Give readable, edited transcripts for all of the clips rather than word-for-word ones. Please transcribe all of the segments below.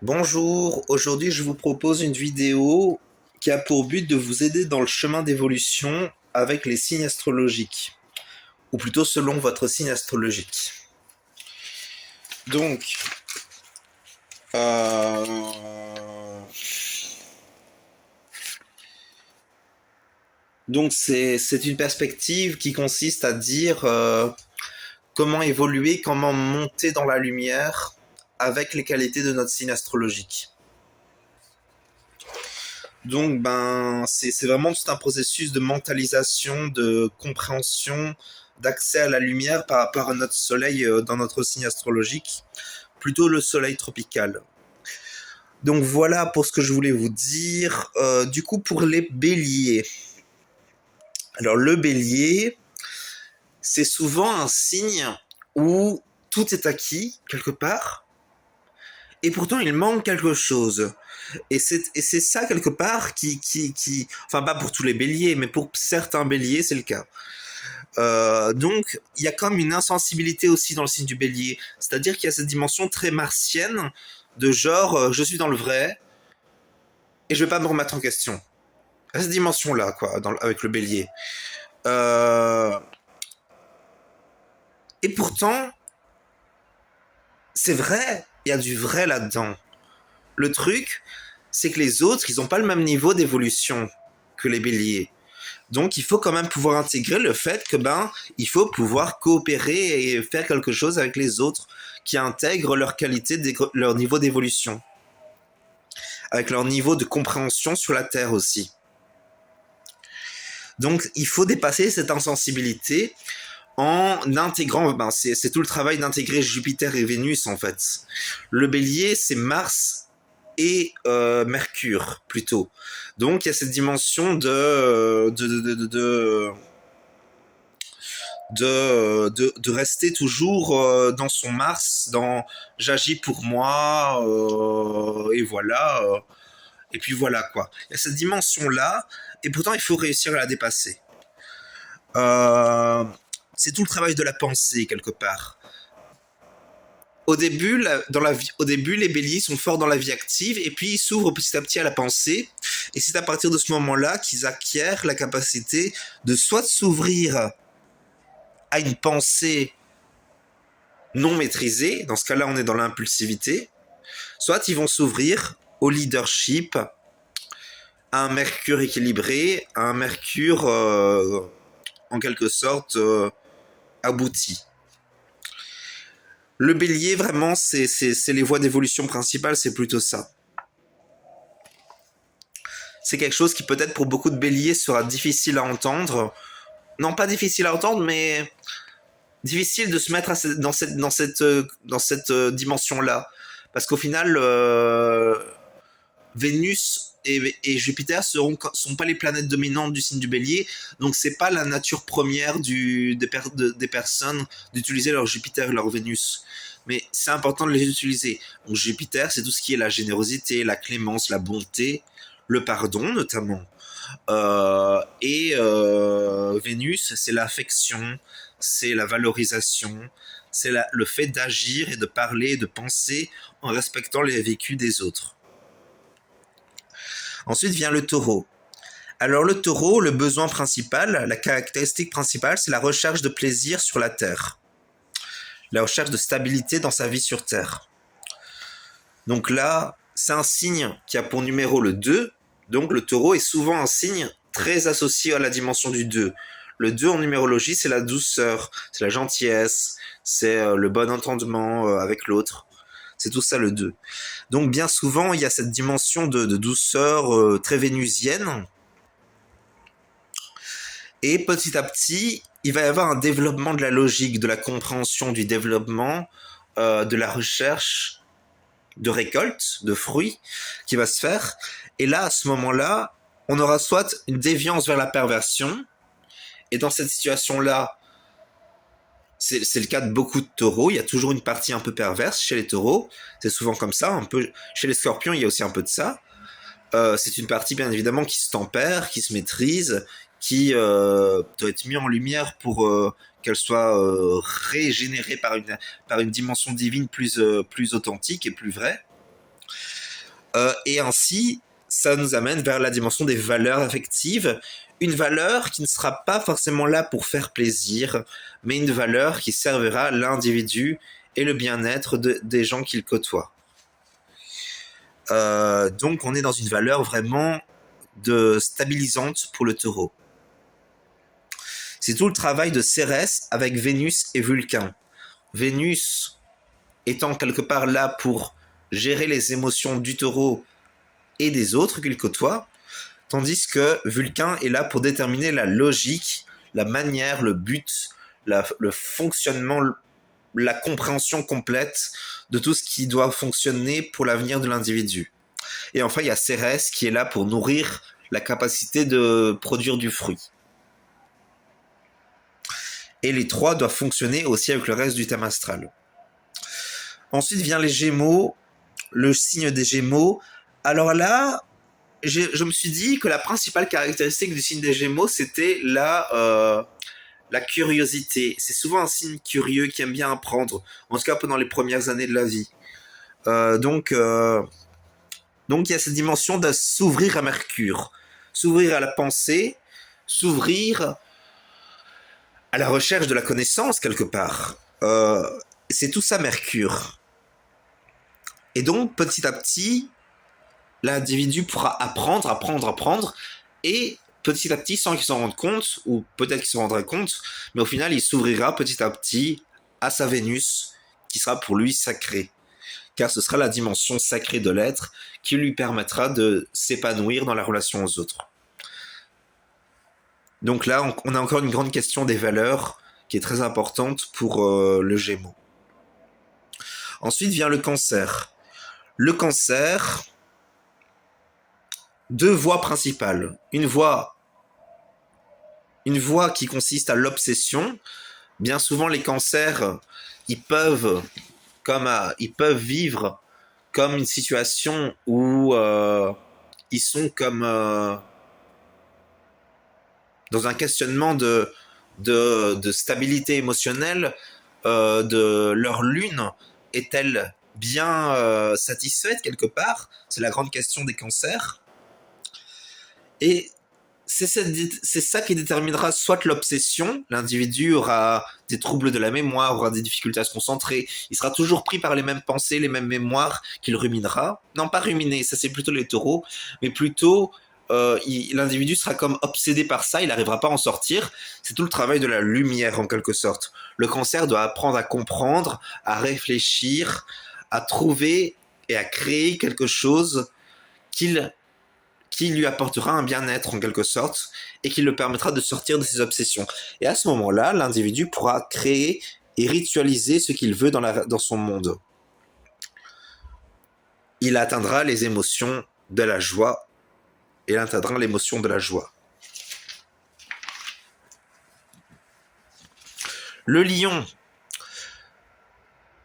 Bonjour, aujourd'hui je vous propose une vidéo qui a pour but de vous aider dans le chemin d'évolution avec les signes astrologiques, ou plutôt selon votre signe astrologique. Donc, euh, c'est une perspective qui consiste à dire comment évoluer, comment monter dans la lumière avec les qualités de notre signe astrologique. Donc, c'est vraiment tout un processus de mentalisation, de compréhension, d'accès à la lumière par rapport à notre soleil dans notre signe astrologique, plutôt le soleil tropical. Donc voilà pour ce que je voulais vous dire. Du coup, pour les béliers. Alors, le bélier, c'est souvent un signe où tout est acquis, quelque part, et pourtant il manque quelque chose. Et c'est ça quelque part enfin pas pour tous les béliers, mais pour certains béliers c'est le cas. Donc il y a comme une insensibilité aussi dans le signe du bélier, c'est-à-dire qu'il y a cette dimension très martienne de genre je suis dans le vrai et je vais pas me remettre en question. À cette dimension-là, quoi, avec le bélier. Euh, et pourtant, c'est vrai, il y a du vrai là-dedans. Le truc, c'est que les autres, ils n'ont pas le même niveau d'évolution que les béliers. Donc il faut quand même pouvoir intégrer le fait que il faut pouvoir coopérer et faire quelque chose avec les autres qui intègrent leur qualité, leur niveau d'évolution, avec leur niveau de compréhension sur la Terre aussi. Donc il faut dépasser cette insensibilité en intégrant, c'est tout le travail d'intégrer Jupiter et Vénus en fait. Le bélier, c'est Mars et Mercure plutôt. Donc il y a cette dimension de rester toujours dans son Mars, dans j'agis pour moi, et voilà. Et puis voilà quoi. Il y a cette dimension-là, et pourtant il faut réussir à la dépasser. Euh, c'est tout le travail de la pensée quelque part. Au début, les béliers sont forts dans la vie active et puis ils s'ouvrent petit à petit à la pensée. Et c'est à partir de ce moment-là qu'ils acquièrent la capacité de soit s'ouvrir à une pensée non maîtrisée, dans ce cas-là on est dans l'impulsivité, soit ils vont s'ouvrir au leadership, à un Mercure équilibré, à un Mercure en quelque sorte abouti. Le bélier, vraiment, c'est les voies d'évolution principales, c'est plutôt ça. C'est quelque chose qui peut-être pour beaucoup de béliers sera difficile à entendre. Non, pas difficile à entendre, mais difficile de se mettre dans cette dimension-là. Parce qu'au final, Vénus et Jupiter sont pas les planètes dominantes du signe du bélier, donc c'est pas la nature première des personnes d'utiliser leur Jupiter et leur Vénus. Mais c'est important de les utiliser. Donc Jupiter, c'est tout ce qui est la générosité, la clémence, la bonté, le pardon notamment. Vénus, c'est l'affection, c'est la valorisation, c'est le fait d'agir et de parler et de penser en respectant les vécus des autres. Ensuite vient le taureau. Alors le taureau, le besoin principal, la caractéristique principale, c'est la recherche de plaisir sur la Terre. La recherche de stabilité dans sa vie sur Terre. Donc là, c'est un signe qui a pour numéro le 2. Donc le taureau est souvent un signe très associé à la dimension du 2. Le 2 en numérologie, c'est la douceur, c'est la gentillesse, c'est le bon entendement avec l'autre. C'est tout ça le 2. Donc bien souvent, il y a cette dimension de douceur très vénusienne. Et petit à petit, il va y avoir un développement de la logique, de la compréhension du développement, de la recherche, de récolte, de fruits qui va se faire. Et là, à ce moment-là, on aura soit une déviance vers la perversion. Et dans cette situation-là, c'est le cas de beaucoup de taureaux. Il y a toujours une partie un peu perverse chez les taureaux. C'est souvent comme ça. Un peu chez les scorpions, il y a aussi un peu de ça. C'est une partie bien évidemment qui se tempère, qui se maîtrise, qui doit être mise en lumière pour qu'elle soit régénérée par une dimension divine plus authentique et plus vraie. Et ainsi, ça nous amène vers la dimension des valeurs affectives. Une valeur qui ne sera pas forcément là pour faire plaisir, mais une valeur qui servira l'individu et le bien-être des gens qu'il côtoie. Donc on est dans une valeur vraiment stabilisante pour le taureau. C'est tout le travail de Cérès avec Vénus et Vulcain. Vénus étant quelque part là pour gérer les émotions du taureau et des autres qu'il côtoie, tandis que Vulcain est là pour déterminer la logique, la manière, le but, le fonctionnement, la compréhension complète de tout ce qui doit fonctionner pour l'avenir de l'individu. Et enfin, il y a Cérès qui est là pour nourrir la capacité de produire du fruit. Et les trois doivent fonctionner aussi avec le reste du thème astral. Ensuite vient les Gémeaux, le signe des Gémeaux. Alors là, je me suis dit que la principale caractéristique du signe des Gémeaux, c'était la curiosité. C'est souvent un signe curieux qui aime bien apprendre, en tout cas pendant les premières années de la vie. Donc il y a cette dimension de s'ouvrir à Mercure, s'ouvrir à la pensée, s'ouvrir à la recherche de la connaissance quelque part. C'est tout ça Mercure. Et donc petit à petit, l'individu pourra apprendre, et petit à petit, sans qu'il s'en rende compte, ou peut-être qu'il s'en rendrait compte, mais au final, il s'ouvrira petit à petit à sa Vénus, qui sera pour lui sacrée. Car ce sera la dimension sacrée de l'être qui lui permettra de s'épanouir dans la relation aux autres. Donc là, on a encore une grande question des valeurs qui est très importante pour le Gémeaux. Ensuite vient le Cancer. Le Cancer, deux voies principales. Une voie qui consiste à l'obsession. Bien souvent, les cancers, ils peuvent vivre comme une situation où ils sont comme dans un questionnement de stabilité émotionnelle. De leur lune est-elle bien satisfaite quelque part? C'est la grande question des cancers. Et c'est ça qui déterminera soit l'obsession, l'individu aura des troubles de la mémoire, aura des difficultés à se concentrer, il sera toujours pris par les mêmes pensées, les mêmes mémoires qu'il ruminera. Non, pas ruminer, ça c'est plutôt les taureaux, mais plutôt l'individu sera comme obsédé par ça, il n'arrivera pas à en sortir. C'est tout le travail de la lumière en quelque sorte. Le Cancer doit apprendre à comprendre, à réfléchir, à trouver et à créer quelque chose qui lui apportera un bien-être en quelque sorte et qui le permettra de sortir de ses obsessions. Et à ce moment-là, l'individu pourra créer et ritualiser ce qu'il veut dans son monde. Il atteindra les émotions de la joie et il atteindra l'émotion de la joie. Le lion.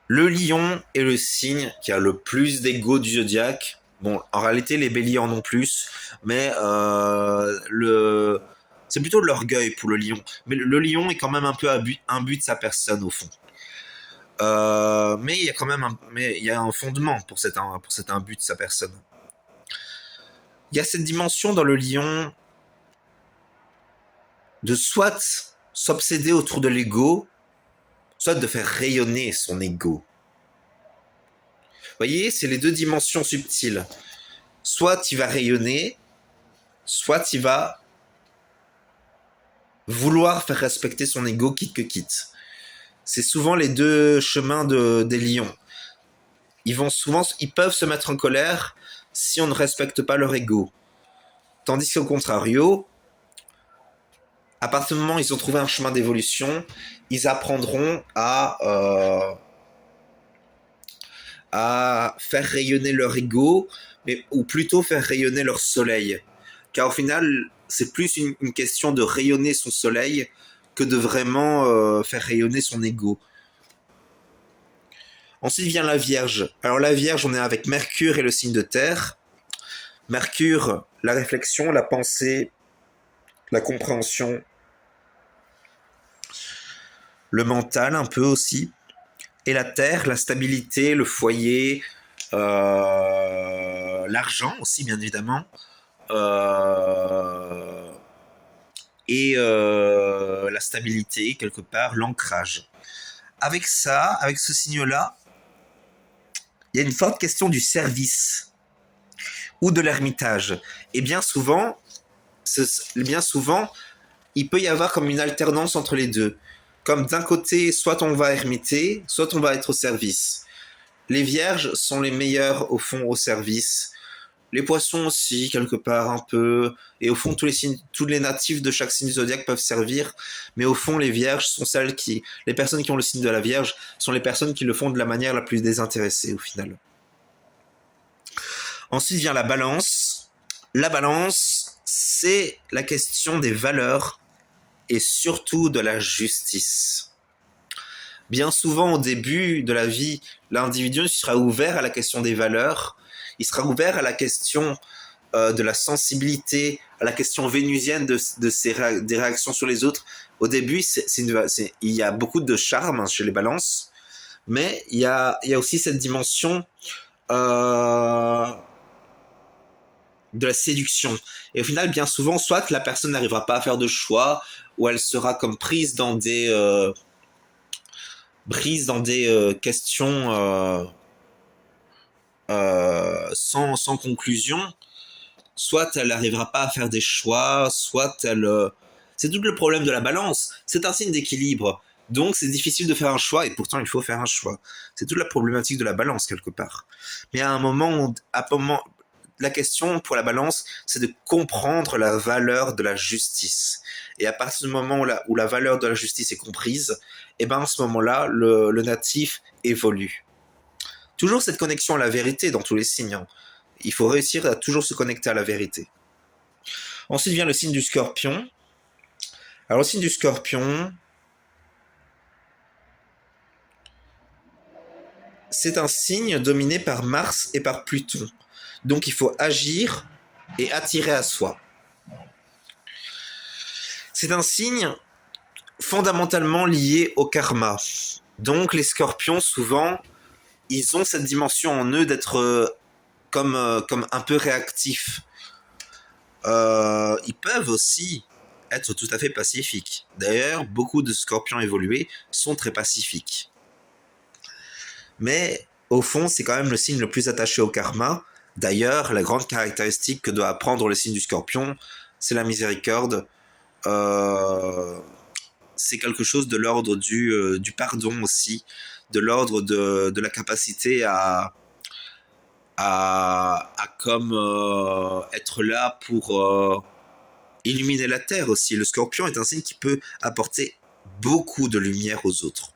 Le lion est le signe qui a le plus d'ego du zodiaque. Bon, en réalité, les béliers en ont plus, mais c'est plutôt de l'orgueil pour le lion. Mais le lion est quand même un peu imbu de sa personne, au fond. Mais il y a quand même un fondement pour cet imbut de sa personne. Il y a cette dimension dans le lion de soit s'obséder autour de l'ego, soit de faire rayonner son ego. Vous voyez, c'est les deux dimensions subtiles. Soit il va rayonner, soit il va vouloir faire respecter son ego quitte que quitte. C'est souvent les deux chemins des lions. Ils peuvent se mettre en colère si on ne respecte pas leur ego. Tandis qu'au contrario, à partir du moment où ils ont trouvé un chemin d'évolution, ils apprendront à faire rayonner leur ego, ou plutôt faire rayonner leur soleil. Car au final, c'est plus une question de rayonner son soleil que de vraiment faire rayonner son ego. Ensuite vient la Vierge. Alors la Vierge, on est avec Mercure et le signe de terre. Mercure, la réflexion, la pensée, la compréhension, le mental un peu aussi. Et la terre, la stabilité, le foyer, l'argent aussi, bien évidemment, euh, et la stabilité, quelque part, l'ancrage. Avec ça, avec ce signe-là, il y a une forte question du service ou de l'ermitage. Et bien souvent, il peut y avoir comme une alternance entre les deux. Comme d'un côté, soit on va ermiter, soit on va être au service. Les vierges sont les meilleurs, au fond, au service. Les poissons aussi, quelque part, un peu. Et au fond, tous les natifs de chaque signe du zodiaque peuvent servir. Mais au fond, les vierges sont les personnes qui ont le signe de la vierge sont les personnes qui le font de la manière la plus désintéressée, au final. Ensuite vient la balance. La balance, c'est la question des valeurs et surtout de la justice. Bien souvent, au début de la vie, l'individu sera ouvert à la question des valeurs, il sera ouvert à la question de la sensibilité, à la question vénusienne des réactions sur les autres. Au début, il y a beaucoup de charme chez les balances, mais il y a aussi cette dimension de la séduction. Et au final, bien souvent, soit la personne n'arrivera pas à faire de choix, ou elle sera comme prise dans des questions sans conclusion, soit elle n'arrivera pas à faire des choix, soit elle... C'est tout le problème de la balance. C'est un signe d'équilibre. Donc c'est difficile de faire un choix, et pourtant il faut faire un choix. C'est toute la problématique de la balance, quelque part. Mais à un moment, la question pour la balance, c'est de comprendre la valeur de la justice. Et à partir du moment où la valeur de la justice est comprise, et ben à ce moment-là, le natif évolue. Toujours cette connexion à la vérité dans tous les signes. Hein. Il faut réussir à toujours se connecter à la vérité. Ensuite vient le signe du scorpion. Alors le signe du scorpion, c'est un signe dominé par Mars et par Pluton. Donc il faut agir et attirer à soi. C'est un signe fondamentalement lié au karma. Donc les scorpions, souvent, ils ont cette dimension en eux d'être comme un peu réactifs. Ils peuvent aussi être tout à fait pacifiques. D'ailleurs, beaucoup de scorpions évolués sont très pacifiques. Mais au fond, c'est quand même le signe le plus attaché au karma. D'ailleurs, la grande caractéristique que doit apprendre le signe du scorpion, c'est la miséricorde. C'est quelque chose de l'ordre du pardon aussi, de l'ordre de la capacité à comme être là pour illuminer la terre aussi. Le scorpion est un signe qui peut apporter beaucoup de lumière aux autres.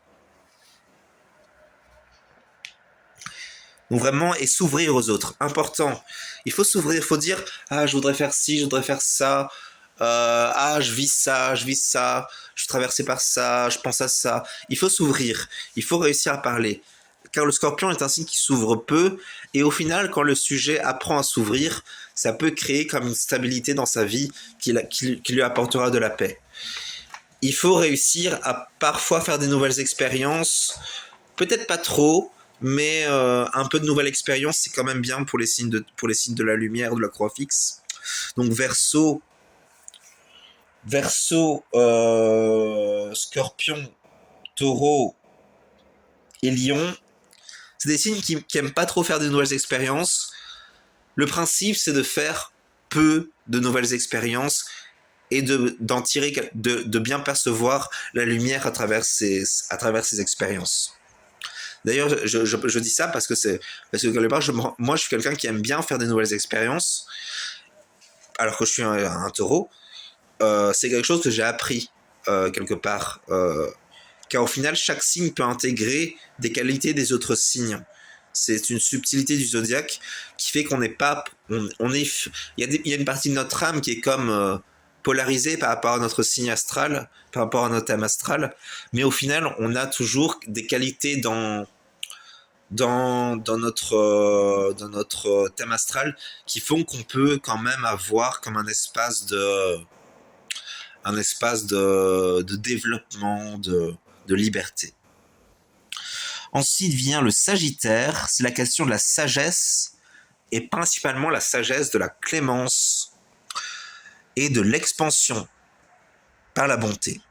Donc vraiment, et s'ouvrir aux autres. Important. Il faut s'ouvrir, il faut dire, ah, je voudrais faire ci, je voudrais faire ça. Ah, je vis ça, je suis traversé par ça, je pense à ça. Il faut s'ouvrir, il faut réussir à parler. Car le scorpion est un signe qui s'ouvre peu, et au final, quand le sujet apprend à s'ouvrir, ça peut créer comme une stabilité dans sa vie qui lui apportera de la paix. Il faut réussir à parfois faire des nouvelles expériences, peut-être pas trop, mais un peu de nouvelles expériences, c'est quand même bien pour les signes de la lumière, de la croix fixe. Donc Verseau, Scorpion, Taureau et Lion, c'est des signes qui aiment pas trop faire de nouvelles expériences. Le principe, c'est de faire peu de nouvelles expériences et d'en tirer, de bien percevoir la lumière à travers ces expériences. D'ailleurs, je dis ça parce que quelque part, moi, je suis quelqu'un qui aime bien faire des nouvelles expériences, alors que je suis un taureau. C'est quelque chose que j'ai appris quelque part. Car au final, chaque signe peut intégrer des qualités des autres signes. C'est une subtilité du zodiaque qui fait qu'on n'est pas... il y a une partie de notre âme qui est comme polarisée par rapport à notre signe astral, par rapport à notre thème astral, mais au final, on a toujours des qualités dans notre thème astral qui font qu'on peut quand même avoir comme un espace de développement, de liberté. Ensuite vient le Sagittaire, c'est la question de la sagesse et principalement la sagesse de la clémence et de l'expansion par la bonté.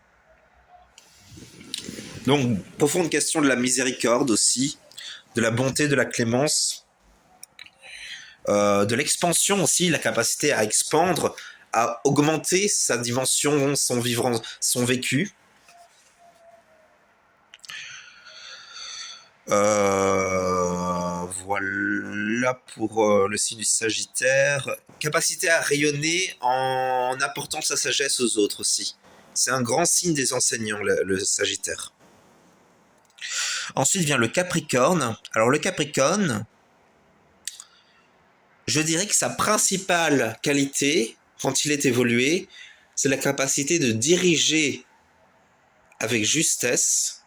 Donc, profonde question de la miséricorde aussi, de la bonté, de la clémence, de l'expansion aussi, la capacité à expandre, à augmenter sa dimension, son vivre, son vécu. Voilà pour le signe du Sagittaire. Capacité à rayonner en apportant sa sagesse aux autres aussi. C'est un grand signe des enseignants, le Sagittaire. Ensuite vient le Capricorne. Alors le Capricorne, je dirais que sa principale qualité, quand il est évolué, c'est la capacité de diriger avec justesse,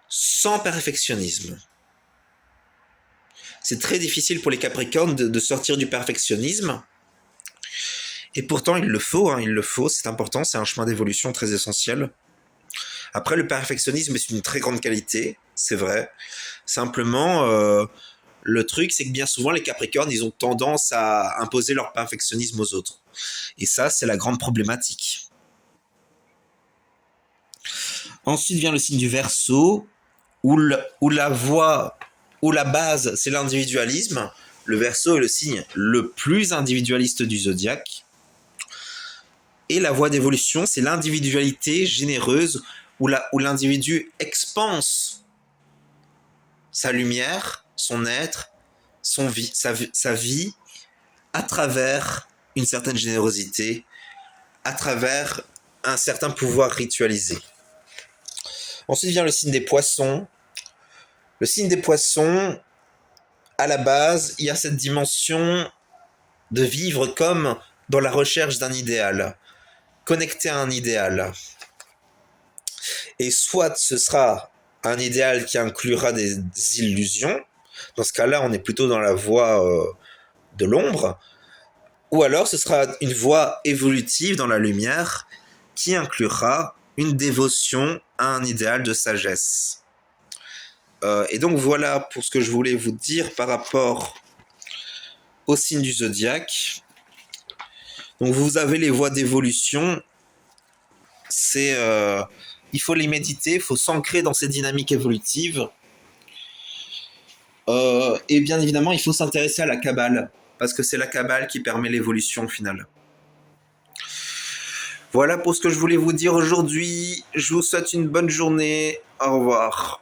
sans perfectionnisme. C'est très difficile pour les Capricornes de sortir du perfectionnisme. Et pourtant, il le faut, c'est important, c'est un chemin d'évolution très essentiel. Après, le perfectionnisme est une très grande qualité, c'est vrai. Simplement, le truc, c'est que bien souvent, les Capricornes, ils ont tendance à imposer leur perfectionnisme aux autres. Et ça, c'est la grande problématique. Ensuite vient le signe du Verseau, où la voie, où la base, c'est l'individualisme. Le Verseau est le signe le plus individualiste du zodiaque. Et la voie d'évolution, c'est l'individualité généreuse, où l'individu expanse sa lumière, son être, sa vie, à travers une certaine générosité, à travers un certain pouvoir ritualisé. Ensuite vient le signe des Poissons. Le signe des Poissons, à la base, il y a cette dimension de vivre comme dans la recherche d'un idéal, connecté à un idéal. Et soit ce sera un idéal qui inclura des illusions, dans ce cas-là, on est plutôt dans la voie de l'ombre, ou alors ce sera une voie évolutive dans la lumière qui inclura une dévotion à un idéal de sagesse. Et donc voilà pour ce que je voulais vous dire par rapport au signe du zodiaque. Donc vous avez les voies d'évolution, il faut les méditer, il faut s'ancrer dans ces dynamiques évolutives. Et bien évidemment, il faut s'intéresser à la Kabbale, parce que c'est la Kabbale qui permet l'évolution finale. Voilà pour ce que je voulais vous dire aujourd'hui. Je vous souhaite une bonne journée. Au revoir.